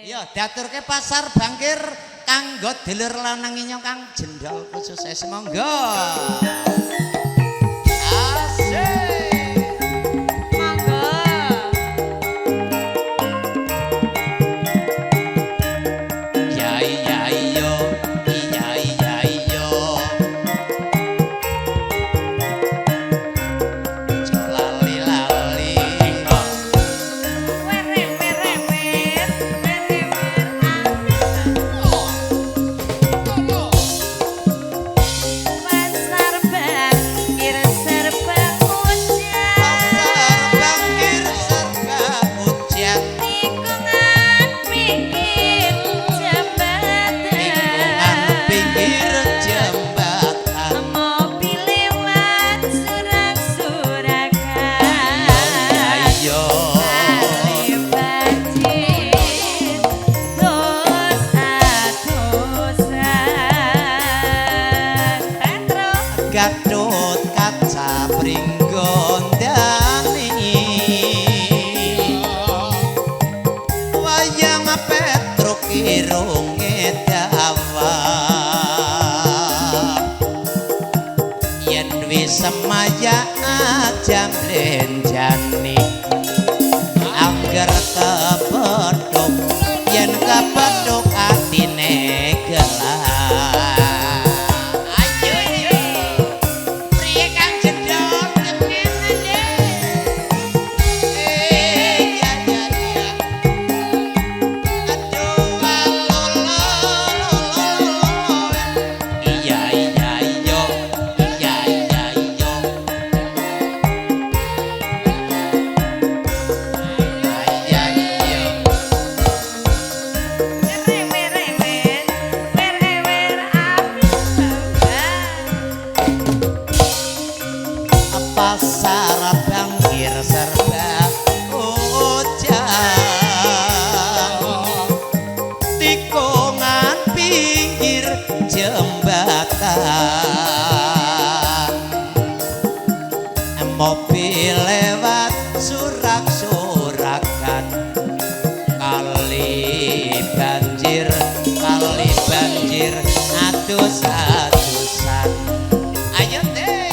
Ya diaturke pasar bangkir kanggo deler lanang inyong Kang Jendol khusus monggo. Gatut kaca pringgondani wayang petruk irunge dawa yen wis semaya jam lenjani angger kepethuk yen kepethuk atine gelar. Pasar bangkir serba ujang tikungan pinggir jembatan mobil lewat surak-surakan kali banjir adus-adusan. Ayo deh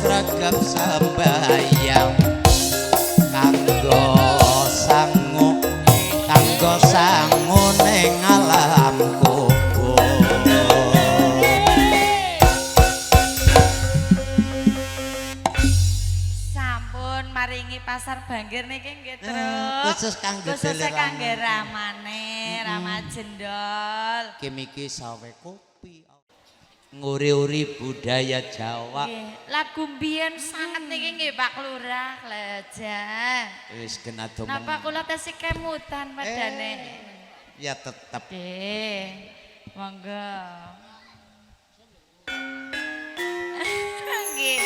sregep sembayang kanggo sangu ning alam kubur. Sampun maringi pasar Bangkir niki nggih Truk. Khusus kangge ramane Rama Jendol. Iki sawe kopi. nguri-uri budaya Jawa. Nggih, lagu mbiyen sanget niki nggih Pak Lurah, lejah. Wis kena domong. Napa kula tesih kemutan padane? Ya tetep. Nggih. Monggo. Nggih.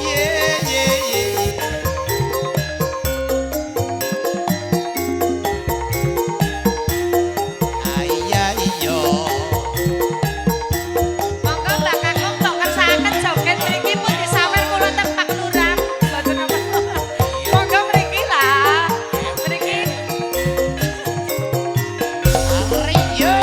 Ye ye ye. Ayo. Monggo Mbak Kakung tok kersakaken joget mriki pun disawer kula teng Pak Lurah. Mboten napa. Monggo mriki lah. Mriki. Ariyo.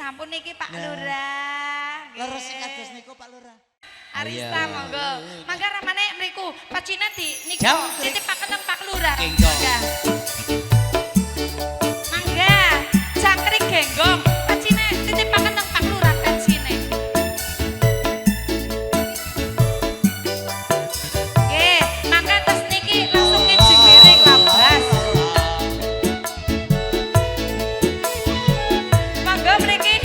sampun niki Pak Lurah. Leres sing kados niku Pak Lurah. Arista monggo. Mangga ramane mriku Pak Cina di niku Jam. titipaken teng Pak Lurah. Genggong. Mangga cangkrik genggong. Pak Cina titipaken teng Pak Lurah pensine. Nggih, mangga tes niki langsung ke Jimiring Labas. Mangga mriki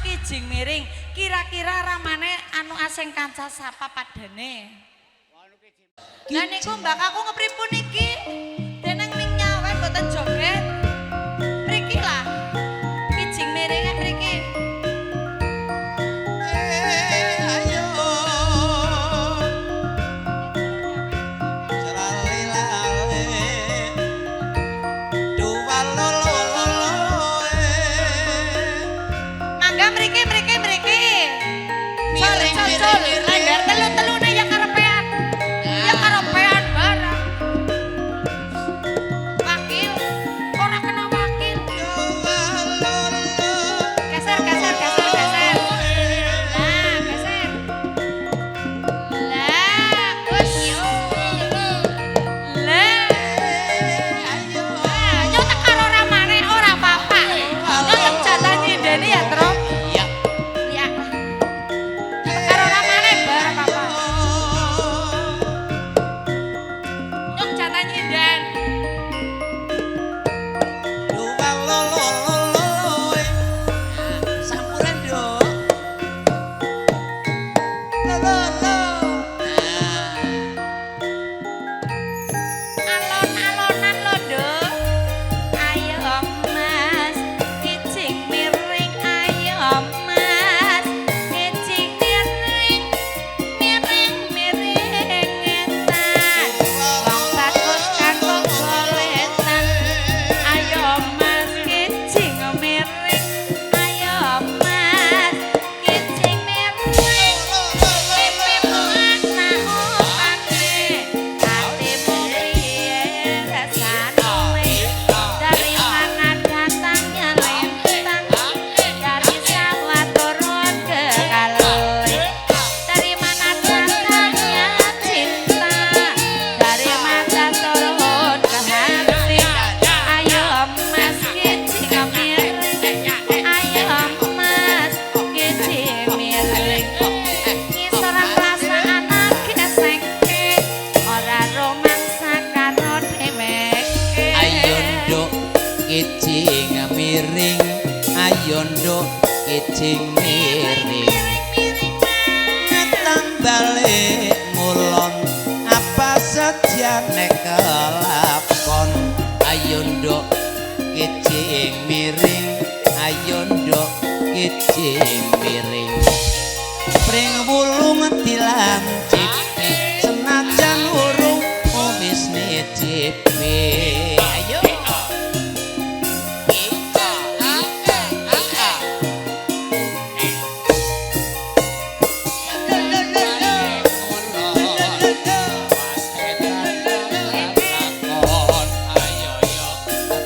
kijing miring. Kira-kira ramane anu asing kanca sapa padane? Lah niku mbak aku ngepripun iki? Deneng ming nyawer mboten joget. Mriki lah. Kijing miringe mriki. Ayo Serale-lale Dua lolo Mangga mriki mriki mriki. Miring, Col, miring, col, miring. Landar telu-telune yang karepean. Yang karepean barang. Wakil. Ora kena wakil. Dua lolo Geser, geser, geser, geser. Nah, geser. Lah, wes yo. Lah. Ayo Ayo tak karo ramane ora apa-apa. Tetep jatah nyindeni ya, Tro. Ya Ya. Tak karo ramane bar apa-apa. Nyok jatah nyinden. Dua lolo Sampuran dong Lolo Alon-alonan lho, Nduk. Ayo, Mas. Kijing miring, ayo, Mas. Kijing miring, miring, miringetan. Wong bagus kanggo goletan. Ayo, Mas. Kijing miring, ayo, Mas. Kijing miring. Pipimu anak upane, hatimu piye rasane? Dari mana datangnya lintang? Dari sawah turun ke kali. Dari mana datangnya cinta? Dari mata turun ke hati. Ayo Mas kijing miring, ayo Mas kijing miring. Ngisoran perasaan geseke, ora romansa karo dheweke. Ayo nduk kijing miring Ayo nduk kijing miring Ngetang balik ngulon Apa sejane kelakon Ayo nduk kijing miring Ayo nduk kijing miring Pring wulung dilancipi Senajan urung wis nicipi Ayo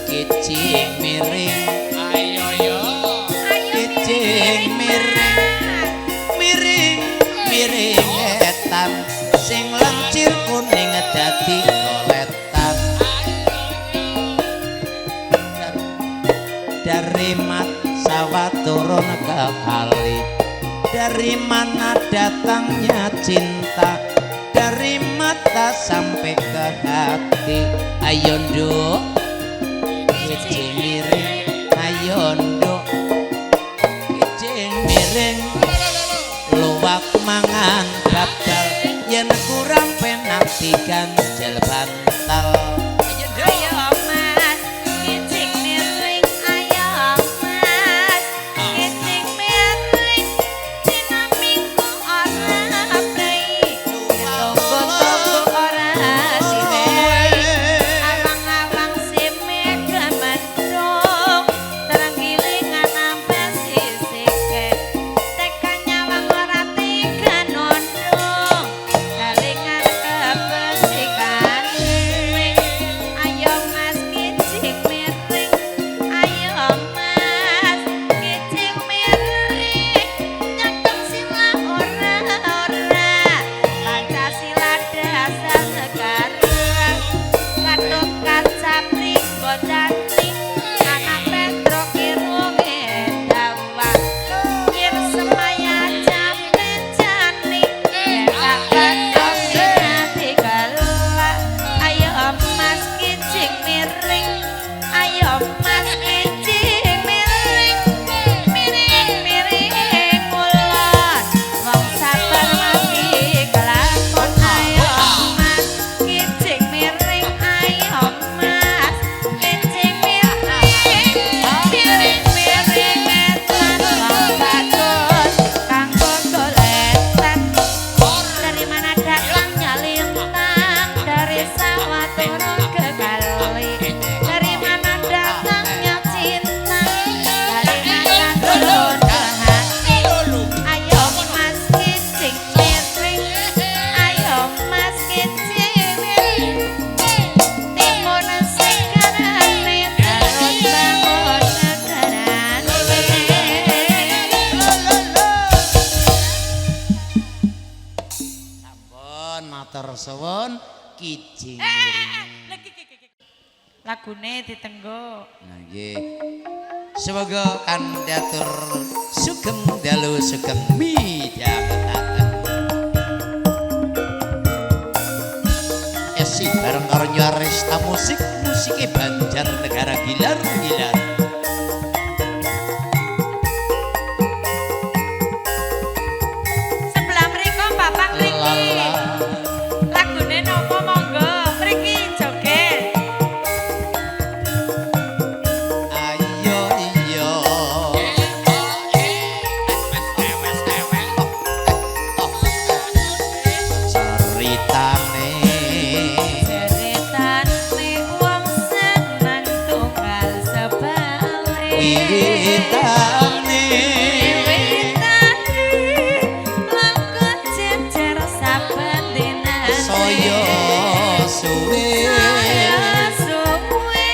Kijing miring Ayo Kijing miring Miring miring etan Sing lencir kuning dadi goletan Dari mat sawah turun ke kali Dari mana datangnya cinta Dari mata sampai ke hati Ayo nduk kijing miring Ayo nduk kijing miring Luwak mangan babal Yen kurang penak diganjel bantal Ayo nduk Ayo Mas kijing miring, ayo Mas kijing miring. Dina minggu ora prei, tunggu-tunggu ora diwehi. Awang-awang sime kemendung, terang gilingan ampe sisike. Tekan nyawang ora tiga nondong, kalingan kebesi matur suwun kijing. Lagune ditenggo. Nah nggih. Semoga kandidatur sugeng dalu sugeng midhangetaken. Esi bareng karo Nyaresta musik musike Banjarnegara gilar-gilar. Sebelah mriko Bapak mriki. Lagune napa monggo mriki joget. Ayo iya. Ceritane Ceritane wong seneng tunggal sebale. wiwitane Wiwitane laku jejer saben dinane. saya suwe Saya suwe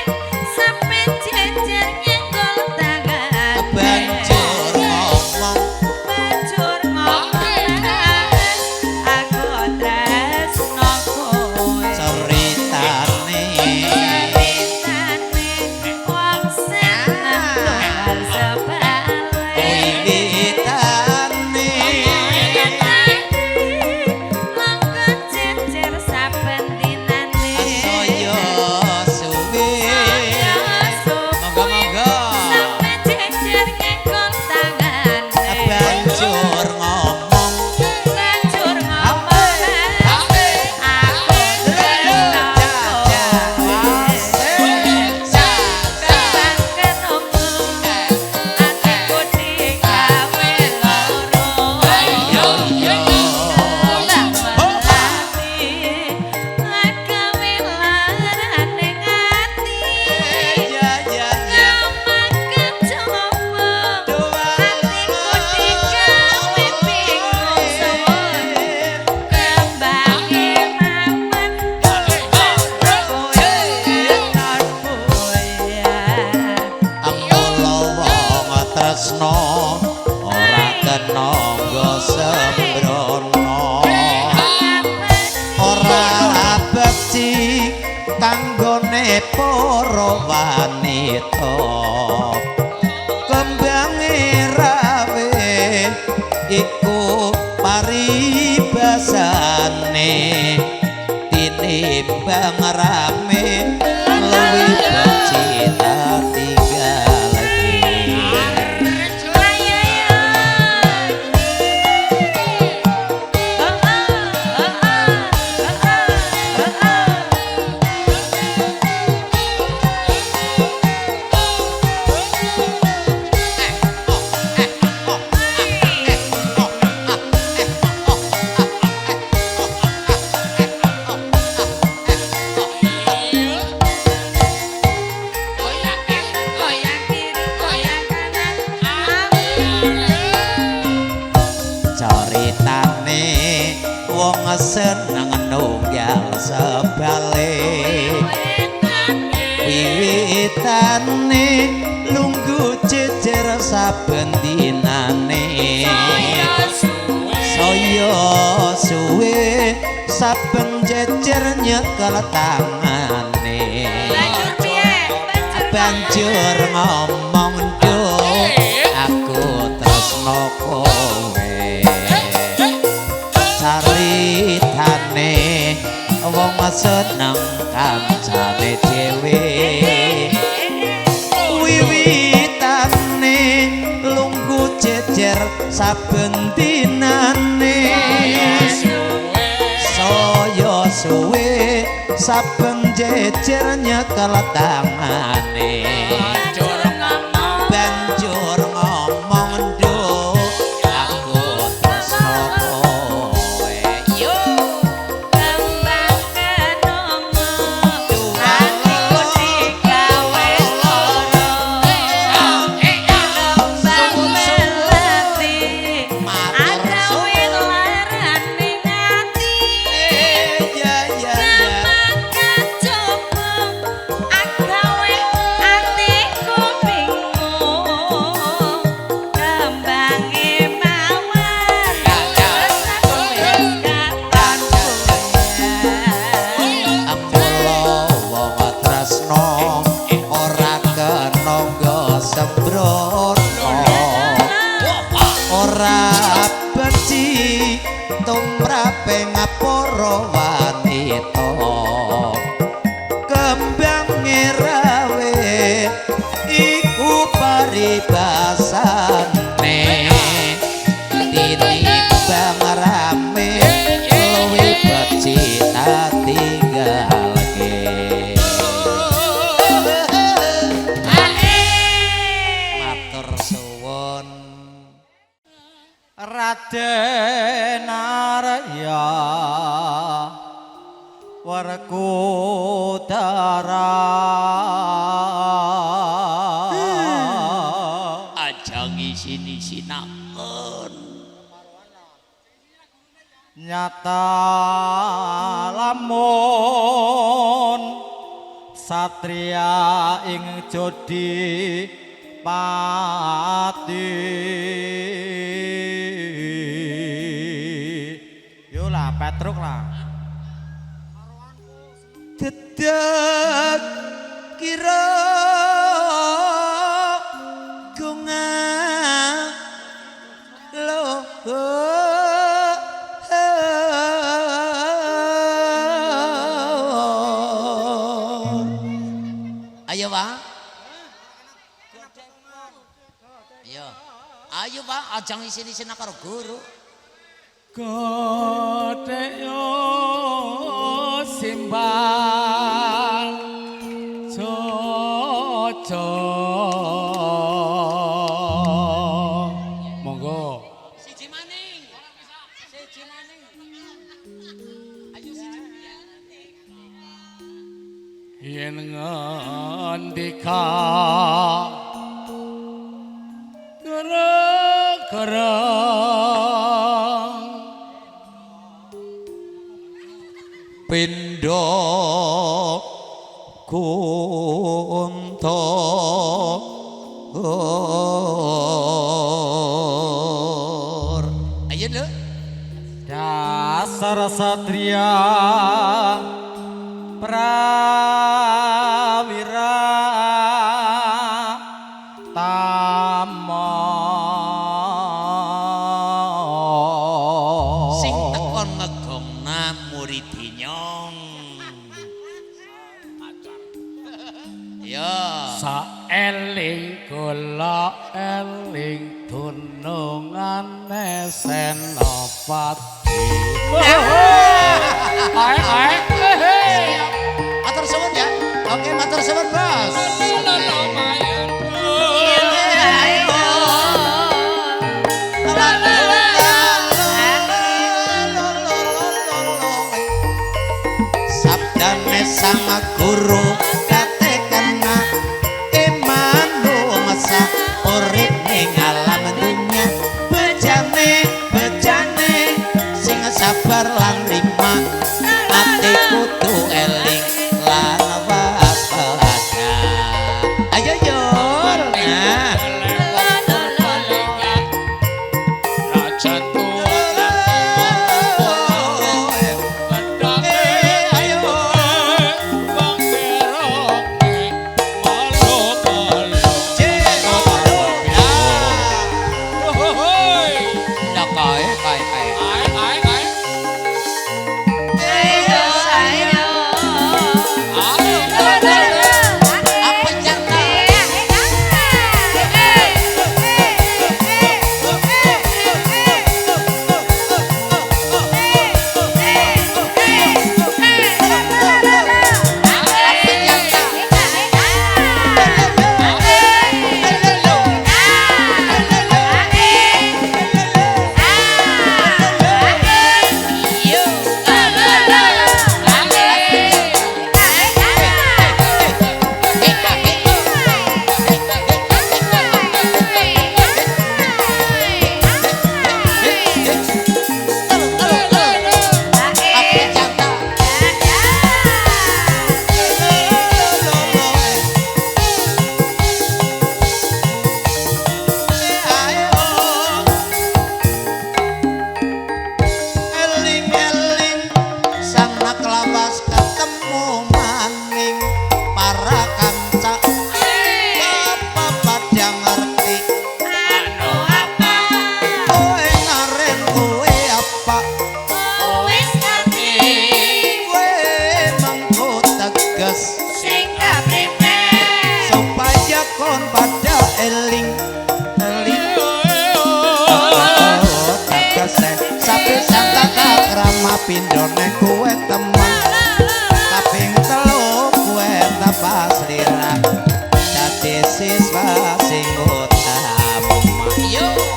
sampe jejer nyenggol tangan. banjur ngomong Banjur ngomong aku tresno kowe. ceritane Ceritane wong seneng tunggal sebale. wiwitane Laku jejer saben dinane. saya suwe monggo-monggo Sampe jejer nyenggol tangan. banjur ngomong Banjur ngomong aku tresno kowe. Bang kenemu atiku digawe loro. ayo iya Lagawe larane ngati. ya ya ya Gampang kecoba. Atiku digawe bingung suwun. Kembange mamen kowe keton boya. Amula wong tresno ora kena nggo sembrono ora becik kanggone para wanita kembange rawe iku paribasane tinimbang rame luwih becik tinggal lagi. Ceritane wong seneng nunggal sebale wiwitane lungguh jejer saben dinane saya suwe saben jejer nyekel tangane banjur ngomong nduk aku tresno kowe caritane wong seneng kancane dhewe wiwitane lungguh jejer saben dinane saya suwe saben jejer nyekel tangane banjur ngomong nduk aku tresno kowe yo Kembang kenemu atiku digawe loro. Kembang melati agawe larane ngati. ya ya ya Kembang kecoba agawe atiku ngarepe ngapara wanita kembang rawe iku paribasane tinimbang rame luwi becita tinggalke matur suwun Raden Arya Werkudara aja ngisi-isinaken nyata lamun satria ing jodi pati yo lah Petruk lah dedak kira gunga lo ayo Pak ayo Pak aja isin-isin karo guru Godek yo simbang jojo monggo siji maning ayo siji yen ngendika gara-gara pindha kunta ayo lho dasar satria prawira tama sing tekon ngegongna muridi nyong ya saeling kula eling dunungane senopati ae matur suwun ya oke matur suwun Bos sabdane sama guru katekana imanu masa urip ning alam dunya bejane sing sabar lan rima ati kudu eling lan waspada ayo yo nah sapisan tata krama pindhone kuwe temen kaping telu kuwe tapas lira dadi siswa sing utama yo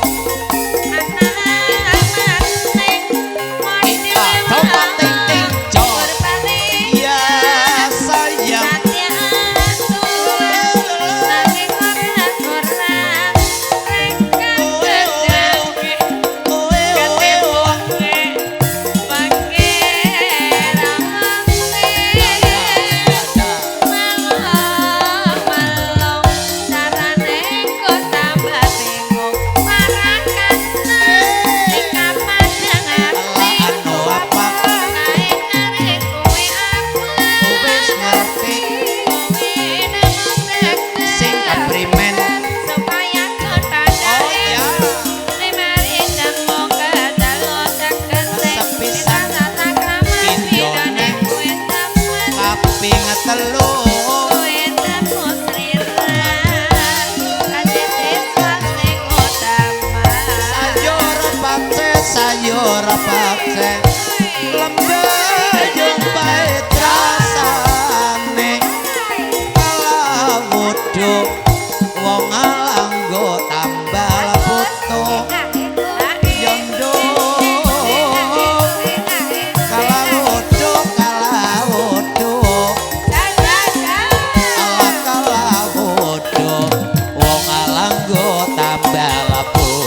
sayur pakse lembeyung pait rasane kalawudu wong alanggo tambal putu yondo kalawudu kalawudu wong alanggo tambal putu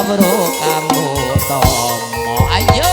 Bro kamu tomo ayo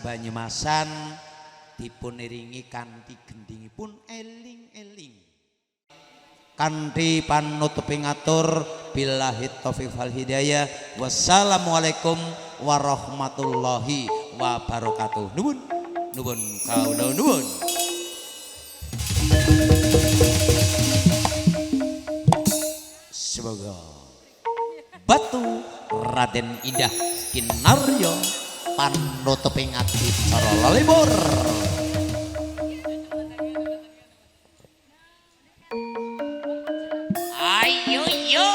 Banyumasan dipun iringi kanthi gendhingipun eling-eling. Kanthi panutuping atur billahi taufiq wal hidayah. Wassalamualaikum warahmatullahi wabarakatuh. Nuwun nuwun kawula nuwun. Semoga batu Raden Indah Kinaryo panutuping acara lalibur. Ayo yo.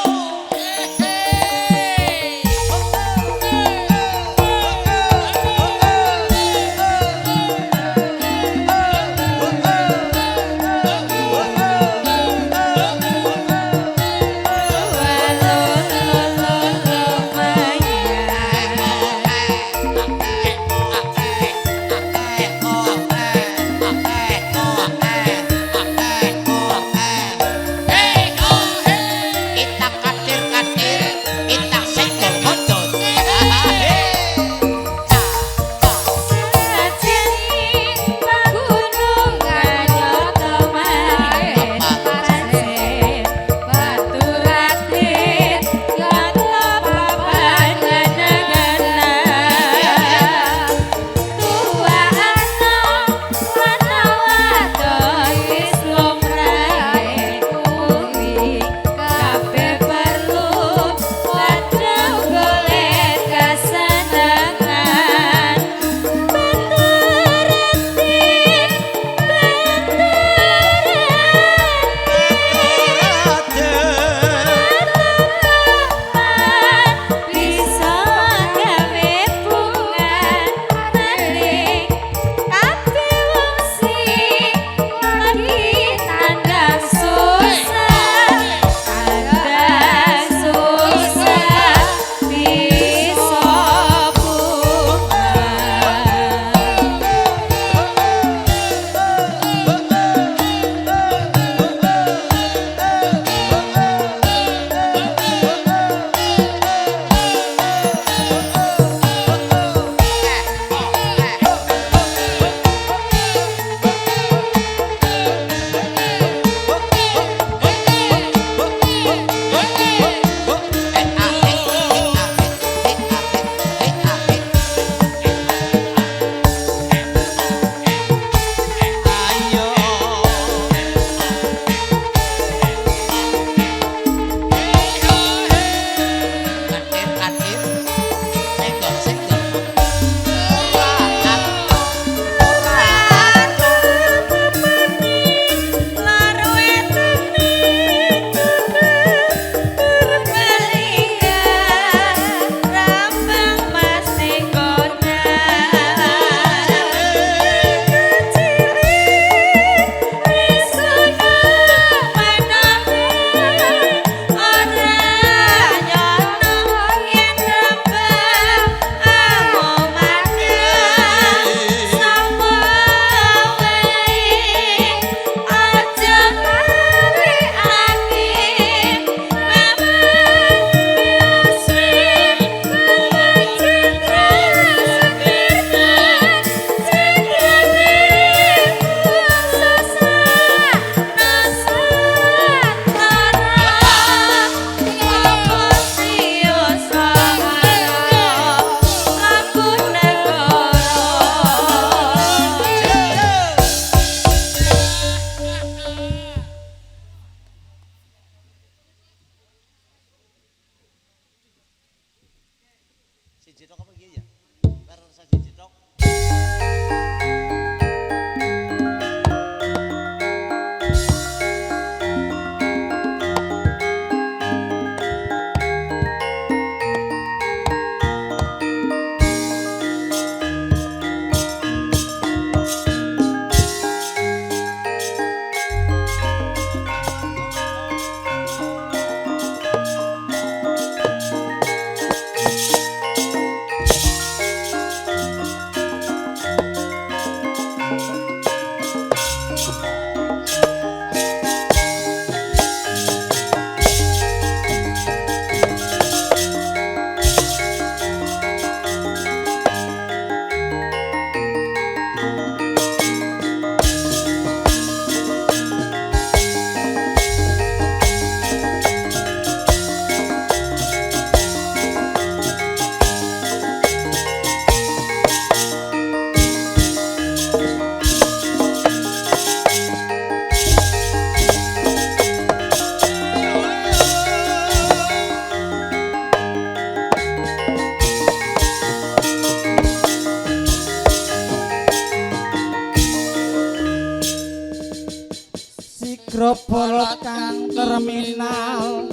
sigrop bolot kang terminal